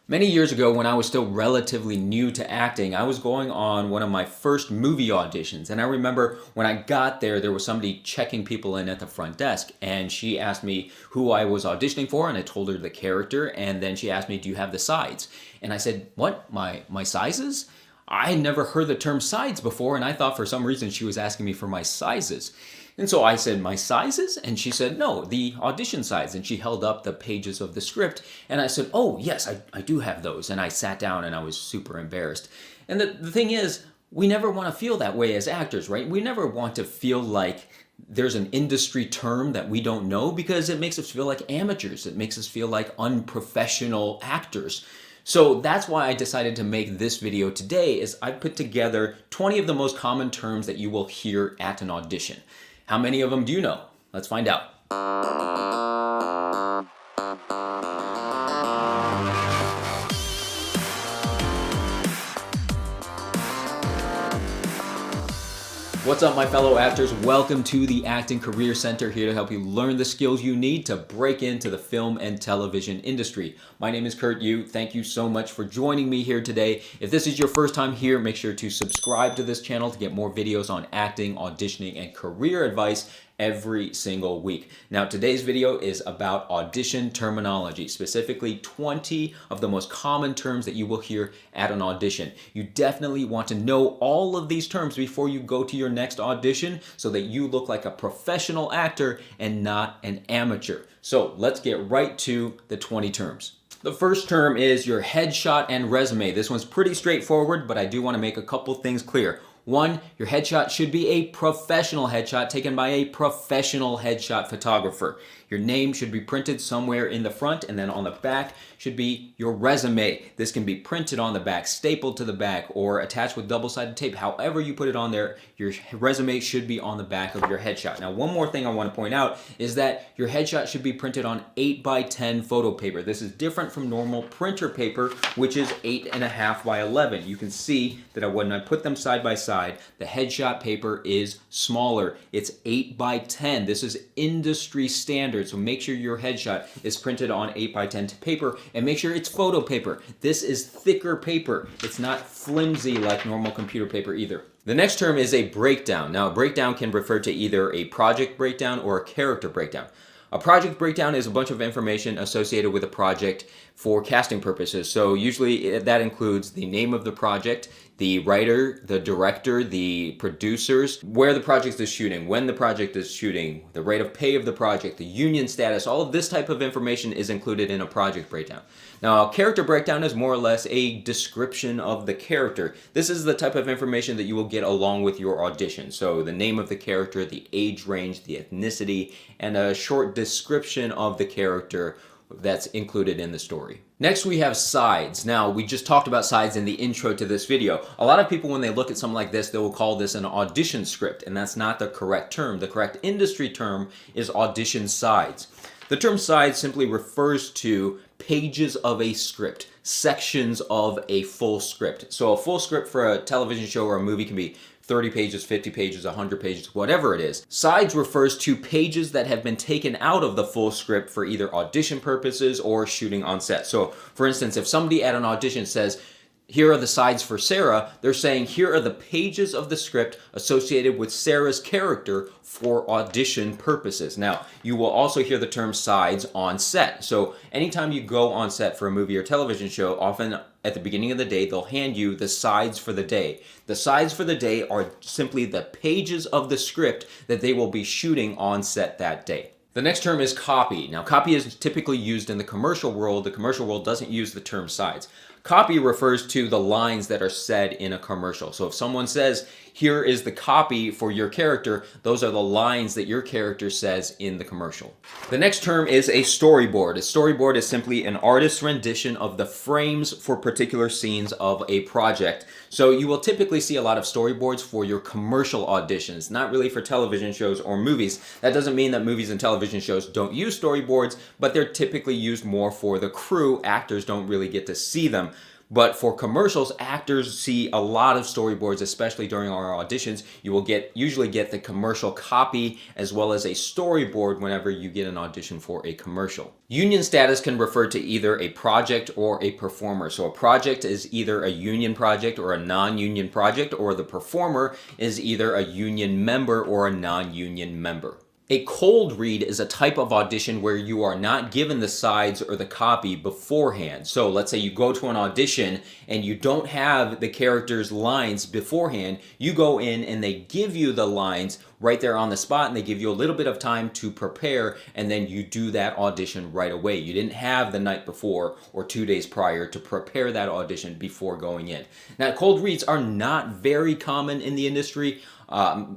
Many years ago, when I was still relatively new to acting, I was going on one of my first movie auditions. And I remember when I got there, there was somebody checking people in at the front desk. And she asked me who I was auditioning for, and I told her the character. And then she asked me, "Do you have the sides?" And I said, "What? My sizes?" I had never heard the term sides before, and I thought for some reason she was asking me for my sizes. And so I said, "My sizes?" And she said, "No, the audition sides." And she held up the pages of the script. And I said, "Oh, yes, I do have those." And I sat down and I was super embarrassed. And the thing is, we never want to feel that way as actors, right? We never want to feel like there's an industry term that we don't know, because it makes us feel like amateurs. It makes us feel like unprofessional actors. So that's why I decided to make this video today. Is I put together 20 of the most common terms that you will hear at an audition. How many of them do you know? Let's find out. What's up, my fellow actors? Welcome to the Acting Career Center, here to help you learn the skills you need to break into the film and television industry. My name is Kurt Yu. Thank you so much for joining me here today. If this is your first time here, make sure to subscribe to this channel to get more videos on acting, auditioning, and career advice every single week. Now, today's video is about audition terminology, specifically 20 of the most common terms that you will hear at an audition. You definitely want to know all of these terms before you go to your next audition, so that you look like a professional actor and not an amateur. So let's get right to the 20 terms. The first term is your headshot and resume. This one's pretty straightforward, but I do want to make a couple things clear. One, your headshot should be a professional headshot taken by a professional headshot photographer. Your name should be printed somewhere in the front, and then on the back should be your resume. This can be printed on the back, stapled to the back, or attached with double-sided tape. However you put it on there, your resume should be on the back of your headshot. Now, one more thing I want to point out is that your headshot should be printed on 8x10 photo paper. This is different from normal printer paper, which is 8.5 by 11. You can see that when I put them side by side, the headshot paper is smaller. It's 8x10. This is industry standard. So make sure your headshot is printed on 8x10 paper, and make sure it's photo paper. This is thicker paper. It's not flimsy like normal computer paper either. The next term is a breakdown. Now, a breakdown can refer to either a project breakdown or a character breakdown. A project breakdown is a bunch of information associated with a project for casting purposes. So usually that includes the name of the project, the writer, the director, the producers, where the project is shooting, when the project is shooting, the rate of pay of the project, the union status. All of this type of information is included in a project breakdown. Now, a character breakdown is more or less a description of the character. This is the type of information that you will get along with your audition. So the name of the character, the age range, the ethnicity, and a short description of the character that's included in the story. Next, we have sides. Now, we just talked about sides in the intro to this video. A lot of people, when they look at something like this, they will call this an audition script, and that's not the correct term. The correct industry term is audition sides. The term sides simply refers to pages of a script, sections of a full script. So a full script for a television show or a movie can be 30 pages, 50 pages, 100 pages, whatever it is. Sides refers to pages that have been taken out of the full script for either audition purposes or shooting on set. So, for instance, if somebody at an audition says, "Here are the sides for Sarah," they're saying, here are the pages of the script associated with Sarah's character for audition purposes. Now, you will also hear the term sides on set. So anytime you go on set for a movie or television show, often at the beginning of the day, they'll hand you the sides for the day. The sides for the day are simply the pages of the script that they will be shooting on set that day. The next term is copy. Now, copy is typically used in the commercial world. The commercial world doesn't use the term sides. Copy refers to the lines that are said in a commercial. So if someone says, "Here is the copy for your character," those are the lines that your character says in the commercial. The next term is a storyboard. A storyboard is simply an artist's rendition of the frames for particular scenes of a project. So you will typically see a lot of storyboards for your commercial auditions, not really for television shows or movies. That doesn't mean that movies and television shows don't use storyboards, but they're typically used more for the crew. Actors don't really get to see them. But for commercials, actors see a lot of storyboards, especially during our auditions. You will usually get the commercial copy as well as a storyboard whenever you get an audition for a commercial. Union status can refer to either a project or a performer. So a project is either a union project or a non-union project, or the performer is either a union member or a non-union member. A cold read is a type of audition where you are not given the sides or the copy beforehand. So let's say you go to an audition and you don't have the character's lines beforehand. You go in and they give you the lines right there on the spot, and they give you a little bit of time to prepare, and then you do that audition right away. You didn't have the night before or 2 days prior to prepare that audition before going in. Now, cold reads are not very common in the industry.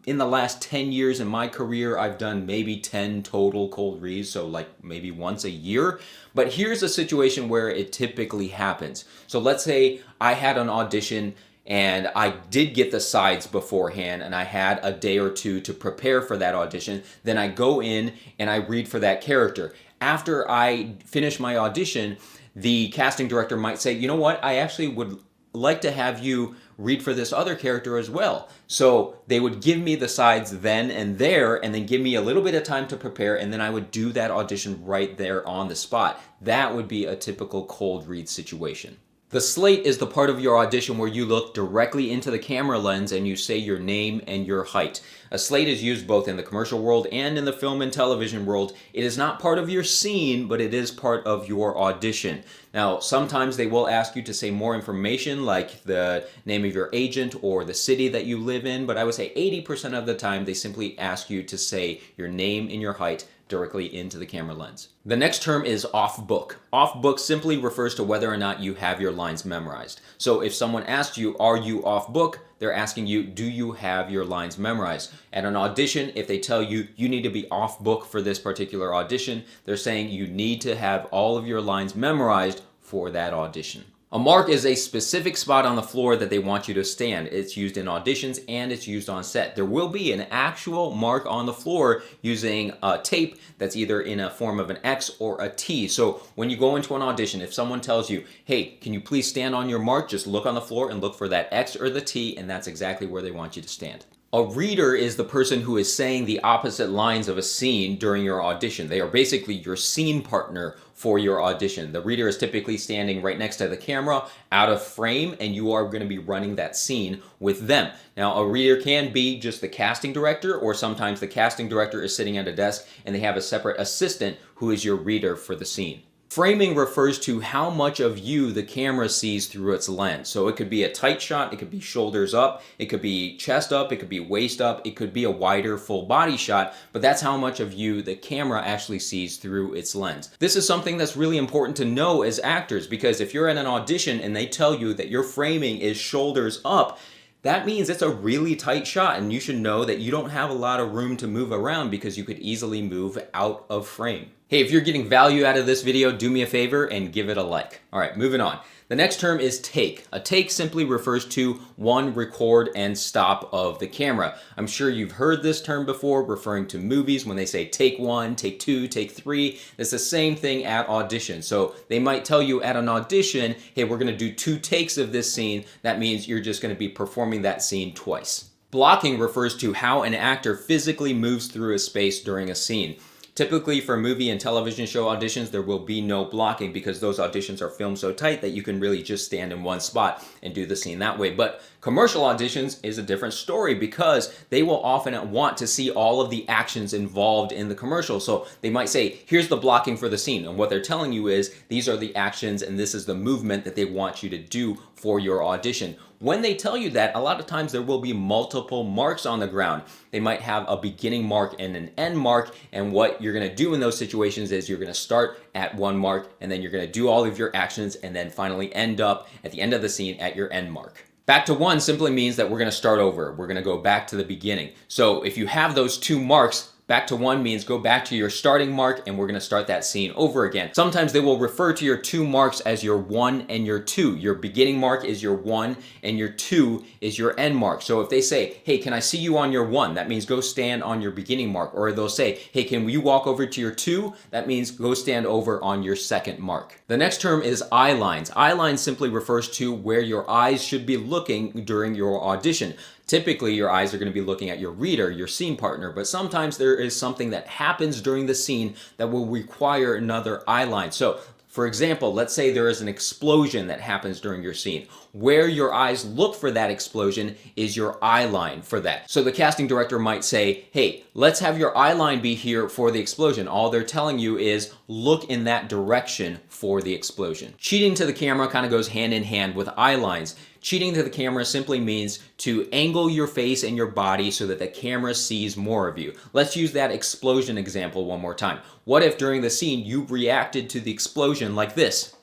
In the last 10 years in my career, I've done maybe 10 total cold reads, so like maybe once a year. But here's a situation where it typically happens. So let's say I had an audition and I did get the sides beforehand and I had a day or two to prepare for that audition. Then I go in and I read for that character. After I finish my audition, the casting director might say, you know what, I actually would like to have you read for this other character as well. So they would give me the sides then and there, and then give me a little bit of time to prepare, and then I would do that audition right there on the spot. That would be a typical cold read situation. The SLATE is the part of your audition where you look directly into the camera lens and you say your name and your height. A SLATE is used both in the commercial world and in the film and television world. It is not part of your scene, but it is part of your audition. Now, sometimes they will ask you to say more information, like the name of your agent or the city that you live in, but I would say 80% of the time they simply ask you to say your name and your height directly into the camera lens. The next term is off-book. Off-book simply refers to whether or not you have your lines memorized. So if someone asks you, are you off-book? They're asking you, do you have your lines memorized? At an audition, if they tell you you need to be off-book for this particular audition, they're saying you need to have all of your lines memorized for that audition. A mark is a specific spot on the floor that they want you to stand. It's used in auditions and it's used on set. There will be an actual mark on the floor using tape that's either in a form of an X or a T. So when you go into an audition, if someone tells you, hey, can you please stand on your mark, just look on the floor and look for that X or the T, and that's exactly where they want you to stand. A reader is the person who is saying the opposite lines of a scene during your audition. They are basically your scene partner for your audition. The reader is typically standing right next to the camera, out of frame, and you are going to be running that scene with them. Now, a reader can be just the casting director, or sometimes the casting director is sitting at a desk and they have a separate assistant who is your reader for the scene. Framing refers to how much of you the camera sees through its lens. So it could be a tight shot, it could be shoulders up, it could be chest up, it could be waist up, it could be a wider full body shot, but that's how much of you the camera actually sees through its lens. This is something that's really important to know as actors, because if you're at an audition and they tell you that your framing is shoulders up, that means it's a really tight shot, and you should know that you don't have a lot of room to move around because you could easily move out of frame. Hey, if you're getting value out of this video, do me a favor and give it a like. All right, moving on. The next term is take. A take simply refers to one record and stop of the camera. I'm sure you've heard this term before, referring to movies when they say take one, take two, take three. It's the same thing at audition. So they might tell you at an audition, hey, we're gonna do 2 takes of this scene. That means you're just gonna be performing that scene twice. Blocking refers to how an actor physically moves through a space during a scene. Typically for movie and television show auditions, there will be no blocking because those auditions are filmed so tight that you can really just stand in one spot and do the scene that way. But commercial auditions is a different story because they will often want to see all of the actions involved in the commercial. So they might say, here's the blocking for the scene. And what they're telling you is these are the actions and this is the movement that they want you to do for your audition. When they tell you that, a lot of times there will be multiple marks on the ground. They might have a beginning mark and an end mark, and what you're going to do in those situations is you're going to start at one mark, and then you're going to do all of your actions, and then finally end up at the end of the scene at your end mark. Back to one simply means that we're going to start over. We're going to go back to the beginning. So if you have those 2 marks, Back to 1 means go back to your starting mark and we're going to start that scene over again. Sometimes they will refer to your 2 marks as your 1 and your 2. Your beginning mark is your 1 and your 2 is your end mark. So if they say, hey, can I see you on your 1? That means go stand on your beginning mark. Or they'll say, hey, can you walk over to your 2? That means go stand over on your second mark. The next term is eye lines. Eye lines simply refers to where your eyes should be looking during your audition. Typically, your eyes are going to be looking at your reader, your scene partner, but sometimes there is something that happens during the scene that will require another eye line. So, for example, let's say there is an explosion that happens during your scene. Where your eyes look for that explosion is your eye line for that. So the casting director might say, hey, let's have your eye line be here for the explosion. All they're telling you is look in that direction for the explosion. Cheating to the camera kind of goes hand in hand with eye lines. Cheating to the camera simply means to angle your face and your body so that the camera sees more of you. Let's use that explosion example one more time. What if during the scene you reacted to the explosion like this?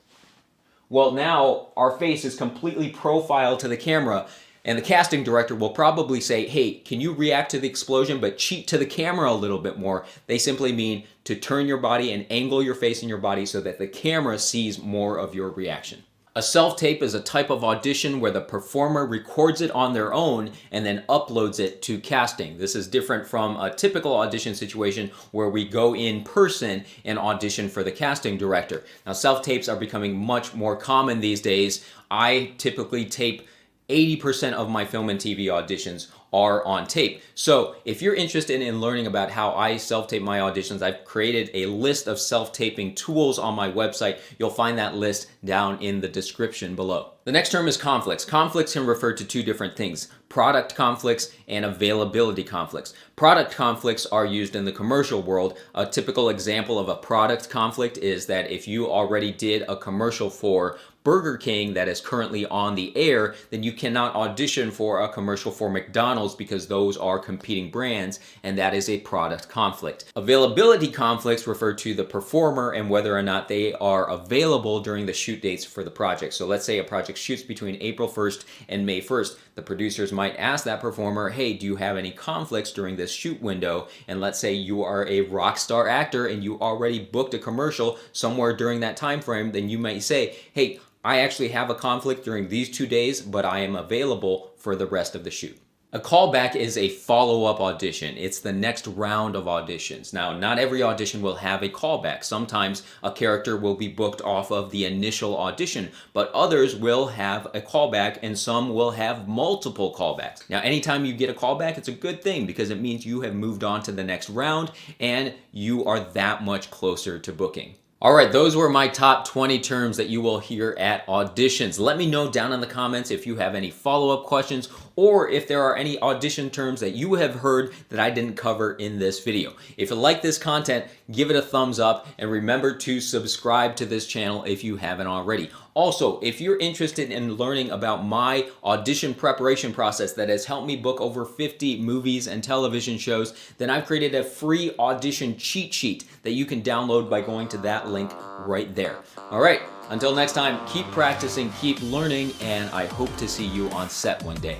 Well, now our face is completely profiled to the camera, and the casting director will probably say, hey, can you react to the explosion but cheat to the camera a little bit more? They simply mean to turn your body and angle your face and your body so that the camera sees more of your reaction. A self-tape is a type of audition where the performer records it on their own and then uploads it to casting. This is different from a typical audition situation where we go in person and audition for the casting director. Now, self-tapes are becoming much more common these days. I typically tape 80% of my film and TV auditions are on tape. So if you're interested in learning about how I self-tape my auditions, I've created a list of self-taping tools on my website. You'll find that list down in the description below. The next term is conflicts. Conflicts can refer to 2 different things: product conflicts and availability conflicts. Product conflicts are used in the commercial world. A typical example of a product conflict is that if you already did a commercial for Burger King that is currently on the air, then you cannot audition for a commercial for McDonald's because those are competing brands, and that is a product conflict. Availability conflicts refer to the performer and whether or not they are available during the shoot dates for the project. So let's say a project shoots between April 1st and May 1st. The producers might ask that performer, hey, do you have any conflicts during this shoot window? And let's say you are a rock star actor and you already booked a commercial somewhere during that time frame, then you might say, hey, I actually have a conflict during these 2 days, but I am available for the rest of the shoot. A callback is a follow-up audition. It's the next round of auditions. Now, not every audition will have a callback. Sometimes a character will be booked off of the initial audition, but others will have a callback and some will have multiple callbacks. Now, anytime you get a callback, it's a good thing because it means you have moved on to the next round and you are that much closer to booking. All right, those were my top 20 terms that you will hear at auditions. Let me know down in the comments if you have any follow-up questions or if there are any audition terms that you have heard that I didn't cover in this video. If you like this content, give it a thumbs up and remember to subscribe to this channel if you haven't already. Also, if you're interested in learning about my audition preparation process that has helped me book over 50 movies and television shows, then I've created a free audition cheat sheet that you can download by going to that link right there. All right, until next time, keep practicing, keep learning, and I hope to see you on set one day.